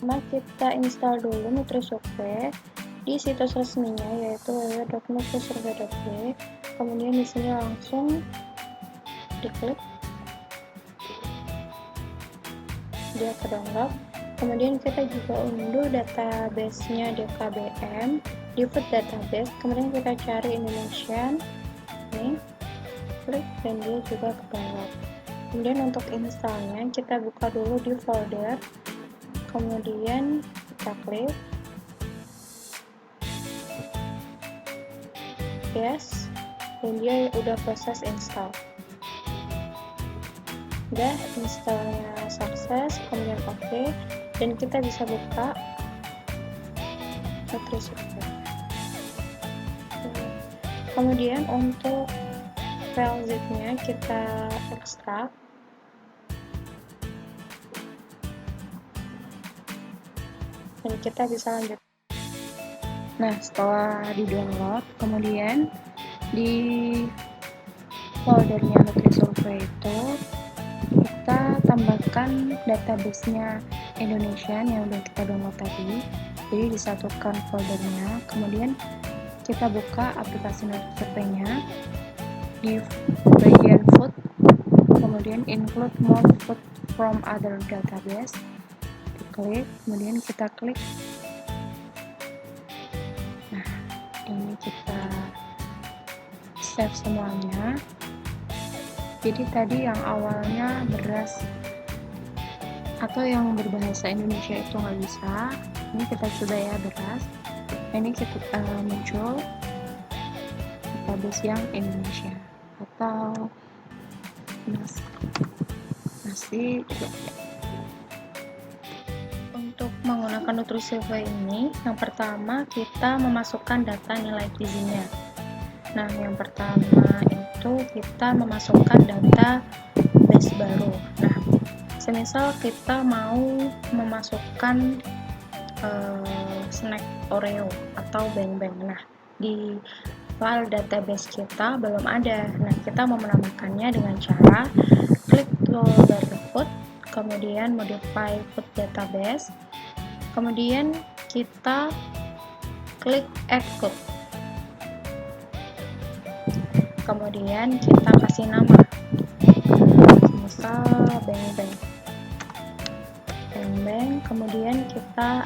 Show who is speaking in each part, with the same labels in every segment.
Speaker 1: Pertama kita install dulu NutriSurvey di situs resminya yaitu www.nutrisurvey.id. Kemudian di sini langsung diklik, dia ke download. Kemudian kita juga unduh database-nya DKBM di food database. Kemudian kita cari Indonesian, nih, klik dan dia juga ke download. Kemudian untuk installnya kita buka dulu di folder, kemudian kita klik yes, dan dia udah proses install. Udah installnya sukses, kemudian oke, dan kita bisa buka NutriSurvey. Kemudian untuk file zip-nya kita ekstrak. Dan kita bisa lanjut. Nah, setelah di-download, kemudian di foldernya NutriSurvey itu kita tambahkan database-nya Indonesian yang udah kita download tadi. Jadi disatukan foldernya, kemudian kita buka aplikasi NutriSurvey-nya di bagian food, kemudian include more food from other database, diklik, kemudian kita klik. Nah, ini kita save semuanya. Jadi tadi yang awalnya beras atau yang berbahasa Indonesia itu nggak bisa, ini kita coba ya beras. Ini kita muncul database yang Indonesia atau nasi juga. Untuk menggunakan NutriSurvey ini, yang pertama kita memasukkan data nilai gizinya. Nah, yang pertama itu kita memasukkan data base baru. Nah, semisal kita mau memasukkan snack Oreo atau Beng-Beng. Nah, di file database kita belum ada. Nah, kita mau menambahkannya dengan cara klik toolbar food, kemudian modify food database, kemudian kita klik add food, kemudian kita kasih nama, misal Beng-Beng, kemudian kita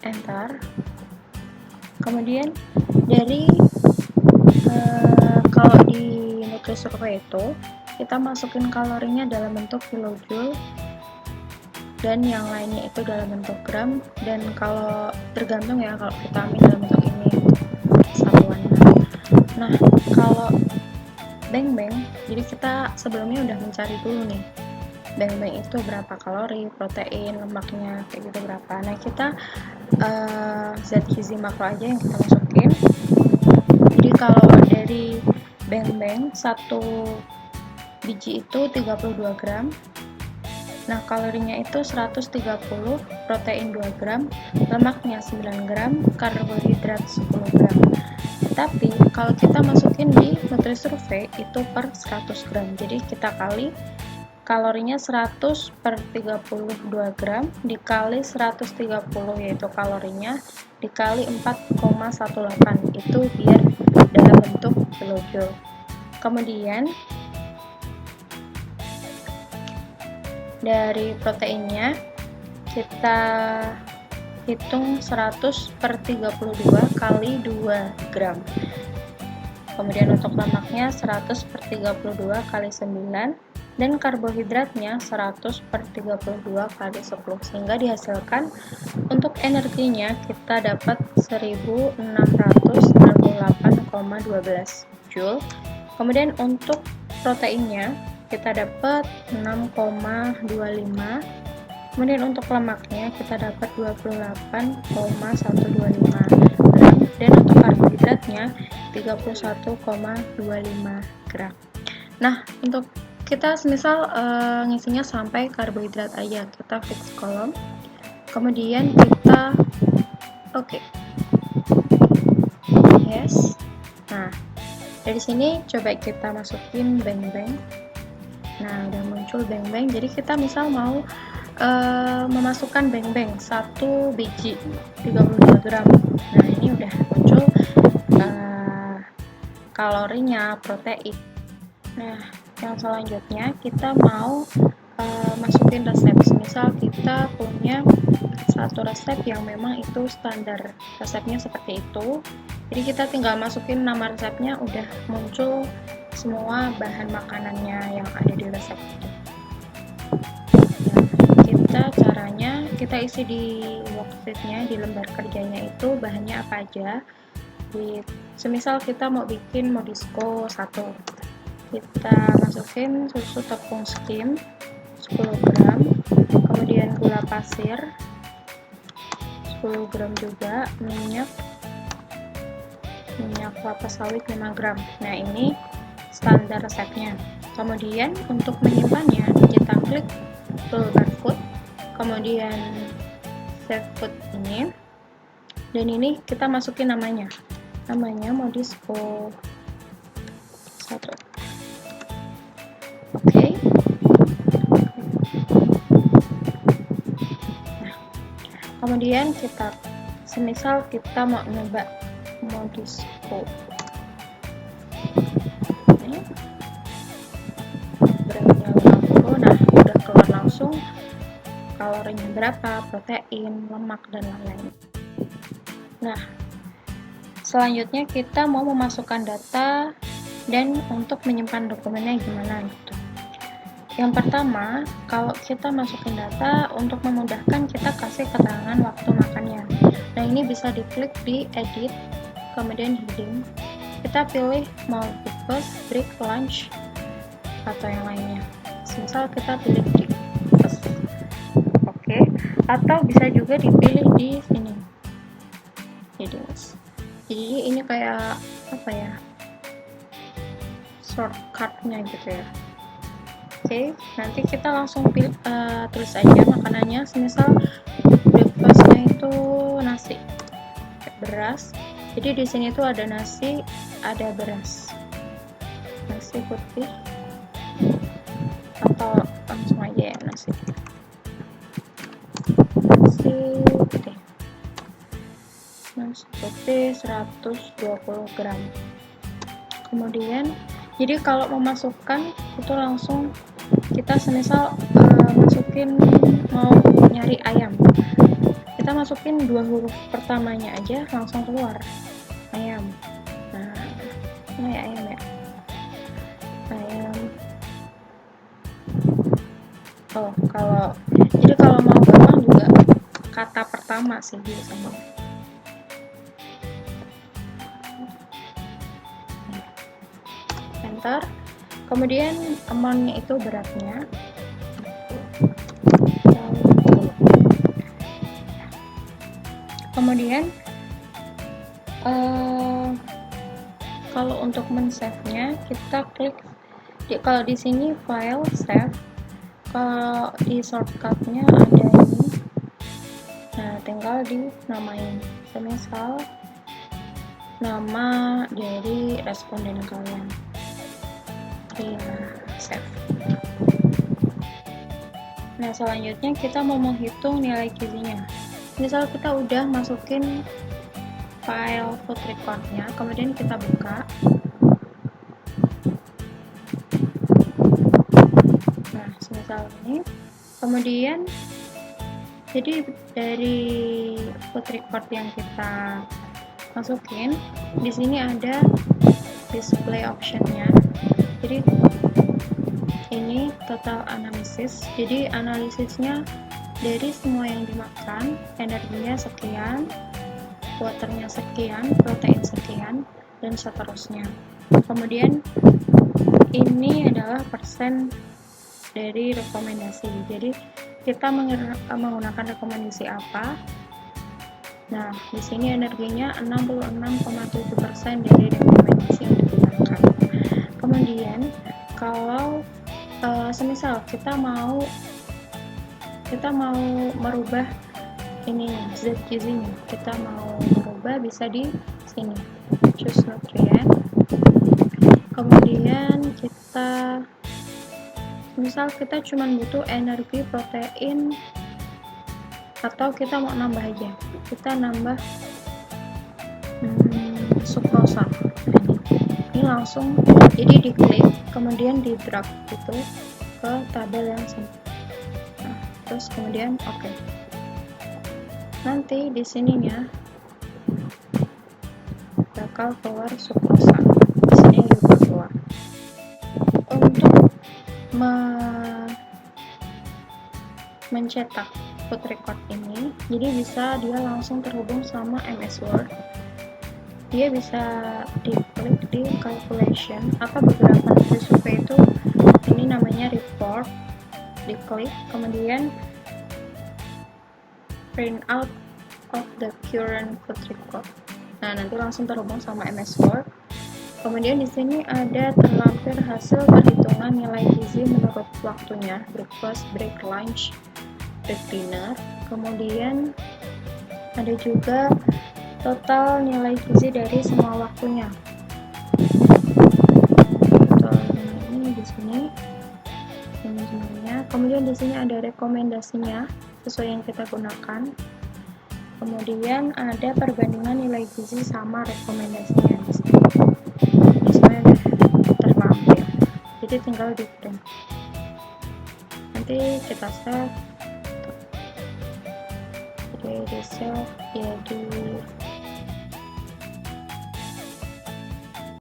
Speaker 1: enter. Kemudian dari kalau di NutriSurvey itu kita masukin kalorinya dalam bentuk kilojoule dan yang lainnya itu dalam bentuk gram, dan kalau tergantung ya, kalau vitamin dalam bentuk ini satuannya. Nah, kalau Beng-Beng, jadi kita sebelumnya udah mencari dulu nih Beng-Beng itu berapa kalori, protein, lemaknya kayak gitu berapa. Nah, kita zat gizi makro aja yang kita masukin. Jadi kalau dari Beng-Beng satu biji itu 32 gram. Nah, kalorinya itu 130, protein 2 gram, lemaknya 9 gram, karbohidrat 10 gram. Tapi kalau kita masukin di NutriSurvey itu per 100 gram. Jadi kita kali kalorinya 100 per 32 gram dikali 130, yaitu kalorinya dikali 4,18, itu biar dalam bentuk kilojoule. Kemudian dari proteinnya kita hitung 100 per 32 kali 2 gram. Kemudian untuk lemaknya 100 per 32 kali 9, dan karbohidratnya 100 per 32 kali 10, sehingga dihasilkan untuk energinya kita dapat 1698,12 joule. Kemudian untuk proteinnya kita dapat 6,25, kemudian untuk lemaknya kita dapat 28,125 gram, dan untuk karbohidratnya 31,25 gram. Nah, untuk kita semisal ngisinya sampai karbohidrat aja, kita fix kolom, kemudian kita oke. Yes. Nah, dari sini coba kita masukin Beng-Beng. Nah, udah muncul beng-beng. Jadi kita misal mau memasukkan beng-beng 1 biji 32 gram. Nah, ini udah muncul kalorinya, protein. Nah, yang selanjutnya kita mau masukin resep. Misal kita punya satu resep yang memang itu standar resepnya seperti itu, jadi kita tinggal masukin nama resepnya, udah muncul semua bahan makanannya yang ada di resep itu. Nah, caranya kita isi di worksheetnya, di lembar kerjanya itu bahannya apa aja. Semisal kita mau bikin modisco 1, kita masukin susu tepung skim 10 gram, kemudian gula pasir 10 gram juga, minyak kelapa sawit 5 gram. Nah, ini standar resepnya. Kemudian untuk menyimpannya, kita klik toolbar food, kemudian save food ini, dan ini kita masukin namanya modisco 1. Oke. Nah, kemudian kita semisal kita mau nyoba modisco ini beratnya 50, nah udah keluar langsung kalorinya berapa, protein, lemak, dan lain-lain. Nah, selanjutnya kita mau memasukkan data dan untuk menyimpan dokumennya gimana gitu. Yang pertama, kalau kita masukin data, untuk memudahkan kita kasih keterangan waktu makannya. Nah, ini bisa diklik di edit, kemudian heading, kita pilih mau breakfast, break, lunch, atau yang lainnya. Misal kita pilih breakfast. Oke, atau bisa juga dipilih di sini. Jadi ini kayak apa ya? Shortcutnya gitu ya. Oke, nanti kita langsung tulis aja makanannya. Semisal breakfastnya itu nasi, beras. Jadi di sini tuh ada nasi, ada beras, nasi putih, atau langsung aja ya nasi putih 120 gram. Kemudian, jadi kalau memasukkan itu langsung kita semisal masukin mau nyari ayam, kita masukin 2 huruf pertamanya aja langsung keluar ayam. Nah, ini ayam ya, ayam. Oh, jadi kalau mau gampang juga kata pertama sih biasanya. Enter. Kemudian amount-nya itu beratnya. Kemudian kalau untuk men-save-nya kita klik kalau di sini file save, kalau di shortcut-nya ada ini. Nah, tinggal dinamain. Semisal nama dari responden kalian. Save. Nah, selanjutnya kita mau menghitung nilai gizinya. Misal kita udah masukin file food record-nya, kemudian kita buka. Nah, semisal ini. Kemudian jadi dari food record yang kita masukin, di sini ada display option-nya. Jadi ini total analisis, jadi analisisnya dari semua yang dimakan, energinya sekian, waternya sekian, protein sekian, dan seterusnya. Kemudian ini adalah persen dari rekomendasi, jadi kita menggunakan rekomendasi apa. Nah, di sini energinya 66,7% dari rekomendasi yang digunakan. Kemudian kalau semisal kita mau merubah ini zat gizinya, kita mau merubah, bisa di sini choose nutrient, kemudian kita misal kita cuma butuh energi protein atau kita mau nambah aja, kita nambah sukrosa. Ini langsung jadi diklik kemudian di drag gitu ke tabel yang sini. Nah, terus kemudian oke. Nanti di sininya bakal keluar sukrosa. Di sini juga keluar. Untuk mencetak food record ini, jadi bisa dia langsung terhubung sama MS Word. Dia bisa diklik di calculation atau beberapa survei itu ini namanya report, diklik kemudian print out of the current food record. Nah, nanti langsung terhubung sama MS Word. Kemudian di sini ada terlampir hasil perhitungan nilai gizi menurut waktunya, breakfast, break lunch, break dinner. Kemudian ada juga total nilai gizi dari semua waktunya. Total ini di sini semuanya. Kemudian di sini ada rekomendasinya sesuai yang kita gunakan. Kemudian ada perbandingan nilai gizi sama rekomendasinya di sini. Misalnya udah terlampir, jadi tinggal di print. Nanti kita save. Jadi di save jadi